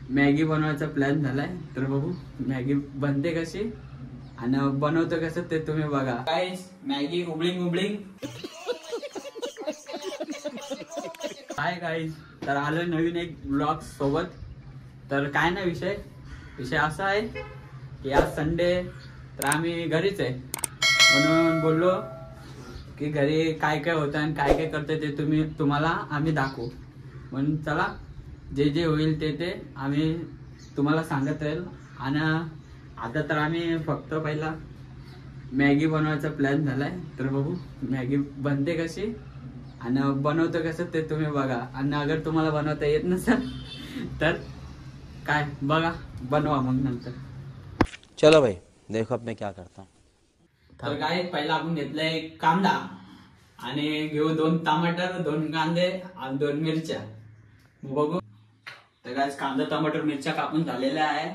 Maggi बनवायचा plan झालाय, तर बघू मॅगी बनते कशी आणि बनवतो कसं ते तुम्ही बघा. गाईस मॅगी उबळींग उबळींग. हाय गाईस, तर आलोय नवीन एक ब्लॉग सोबत. तर काय ना विषय असा आहे की आज संडे, तर आम्ही घरीच आहे म्हणून बोललो की घरी काय काय होतं आणि काय काय करते ते तुम्हाला आम्ही दाखवू. म्हणून चला जे जे होईल ते आम्ही तुम्हाला सांगत राहील. आणि आता तर आम्ही फक्त पहिला मॅगी बनवायचा प्लॅन झालाय, तर बघू मॅगी बनते कशी आणि बनवतो कसं ते तुम्ही बघा. आणि अगर तुम्हाला बनवता येत नसेल तर काय बघा, बनवा मग नंतर. चलो भाई देखो अब मैं क्या करता हूँ. तर काय पहिला आपण घेतलाय कांदा आणि घेऊ 2 टमाटर, 2 कांदे आणि 2 मिरच्या. बघू. तर काय कांदा टमाटर मिरच्या कापून झालेल्या आहे.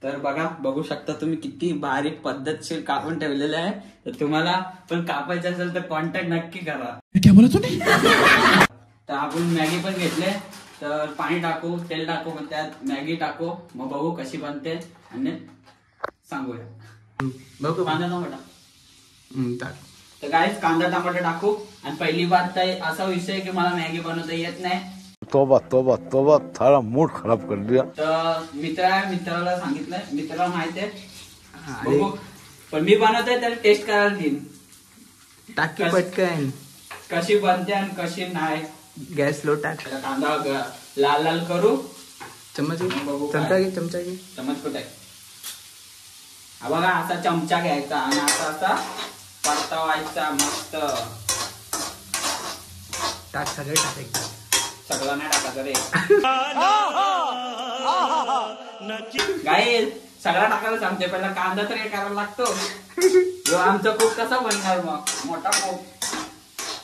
तर बघा, बघू शकता तुम्ही किती बारीक पद्धतशीर कापून ठेवलेलं आहे. तर तुम्हाला पण कापायचं असेल तर कॉन्टॅक्ट नक्की करा. क्या बोला तूने? तर आपण मॅगी पण घेतले, तर पाणी टाकू, तेल टाकू, मग त्यात मॅगी टाकू, मग बघू कशी बनते आणि सांगूया. बघू कांदा टमाटर टाक. तर गाईस कांदा टमाटर टाकू. आणि पहिली बात असा विषय की मला मॅगी बनवता येत नाही. तोबा तोबा तोबा, थारा मूड खराब कर दिया. तर मित्राला सांगितलंय, मित्राला माहित आहे. बघू, पण मी बनवतोय तर टेस्ट करायला देईन. टाकी पटकन कशी बनते आणि कशी नाही. गॅस लो टाक. कांदा लाल लाल करू. चम्मच बघू चमचा घे, चमचा घे. चम्मच कुठे आहे? हा बघा, असा चमचा घ्यायचा आणि असा परतवायचा मस्त. टाक, सगळे टाक एकदम. सगळं नाही टाकायचं रे गाईस. सगळा टाकायला सांगते, पहिला कांदा तर हे करायला लागतो. जो आमचा कोक कसा बनणार मग, मोठा कोक.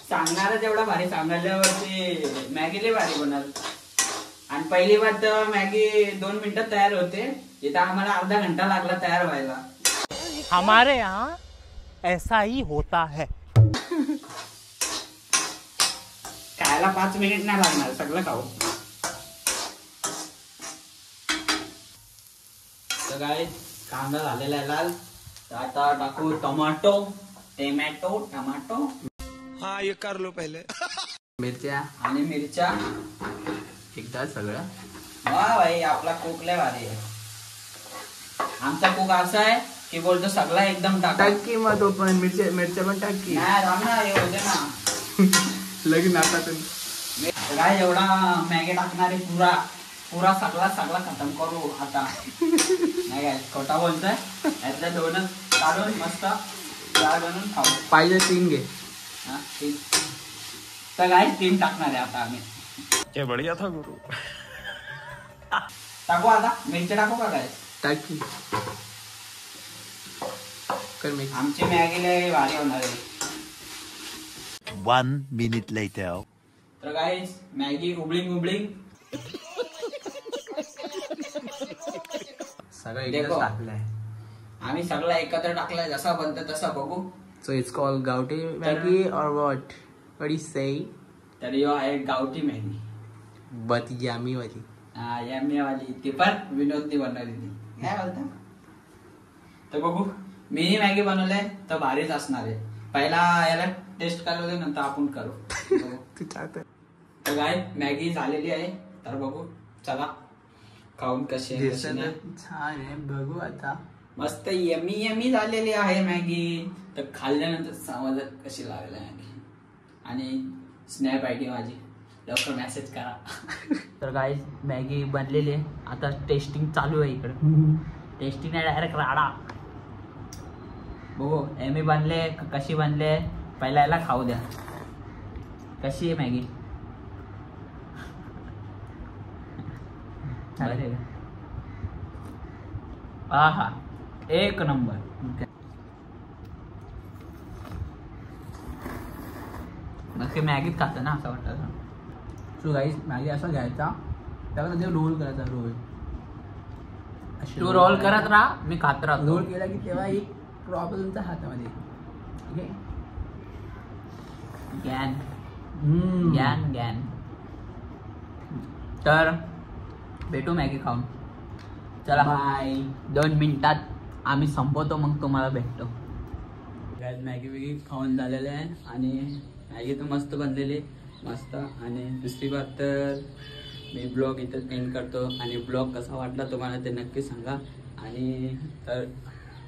सांगणार जेवढा भारी सांगायल्यावरती मॅगी लय भारी बनल. आणि पहिली बात मॅगी 2 मिनिटात तयार होते, इथं आम्हाला अर्धा घंटा लागला तयार व्हायला. हमारे यहाँ ऐसा ही होता है. खायला 5 मिनिट नाही लागणार, सगळं खाऊ. तर काय कांदा झालेला आहे लाल. तर आता टाकू टोमॅटो. हाँ ये कर लो पहले. मिरच्या आणि मिरच्या एकदा सगळं. वा भाई, आपला कुक लय भारी आहे. आमचा कुक असा आहे की बोलतो सगळा एकदम टाका. टाकी मग तो पण मिरच्या पण टाकी. नाही राम ना, हे होते ना लगीन आता काय एवढा मॅगी टाकणारे पुरा सगळा खतम करू आता. नाही काय खोटा बोलतोय. यातल्या 2च काढून मस्त डाळ बनवून खाऊ. पाहिजे 3 घे. हा 3. तर काय 3 टाकणार आहे आता आम्ही. क्या बढ़िया था गुरु. टाकू आता मिरची टाकू का काय? टाकी कर मी. आमची मॅगी लय भारी होणार आहे. 1 minute later. तर गाईस मॅगी उबळींग. सगळं एकदा टाकलंय आम्ही, सगळं एकत्र टाकलाय. जसा बनतं तसा बघू. सो इट्स कॉल्ड गावठी मॅगी और व्हॉट यू से. तर यो आहे गावठी मॅगी, बट यामी वाली. हा यम्मी वाली. ती पण विनोदनी बनवली ती. काय बोलता? तर बघू, मिनी मॅगी बनवलंय तर भारीच असणार आहे. पहिला याला टेस्ट करायला नंतर आपण करू. तर काय मॅगी झालेली आहे, तर बघू चला खाऊन कशी छान आहे. बघू आता. मस्त यमी झालेली आहे मॅगी. तर खाल्ल्यानंतर समजत कशी लागली मॅगी. आणि स्नॅप आयडी माझी, लवकर मेसेज करा. तर काय मॅगी बनलेली आहे, आता टेस्टिंग चालू आहे इकडे. टेस्टिंग आहे डायरेक्ट राडा. बघू एमी बनले कशी बनले, पहिला याला खाऊ द्या. कशी आहे मॅगी? आहा, एक नंबर. नक्की मॅगीच खातं ना असं वाटतं. सो गाईस मॅगी असा घ्यायचा, त्याला ते रोल करायचा. तू रोल करत राहा, मी खात राहतो. रोल केला की तेव्हा एक प्रॉपर तुमच्या हातामध्ये. ओके गॅन. तर भेटू मॅगी खाऊन. चला बाय. 2 मिनिटात आम्ही संपवतो, मग तुम्हाला भेटतो. मॅगी बिगी खाऊन झालेले आहे आणि मॅगी तर मस्त बनलेली मस्त. आणि दुसरी बात तर मी ब्लॉग इथं एंड करतो. आणि ब्लॉग कसा वाटला तुम्हाला ते नक्की सांगा. आणि तर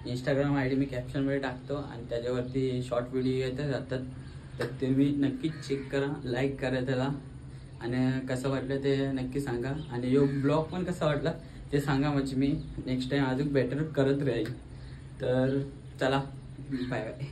इंस्टाग्राम ID मी कॅप्शनमध्ये टाकतो आणि त्याच्यावरती शॉर्ट व्हिडिओ येते जातात, तर तुम्ही नक्कीच चेक करा, लाईक करा त्याला. आणि कसं वाटलं ते नक्की सांगा. आणि यो ब्लॉग पण कसा वाटला ते सांगा, म्हणजे मी नेक्स्ट टाइम अजून बेटर करत राहील. तर चला बाय बाय.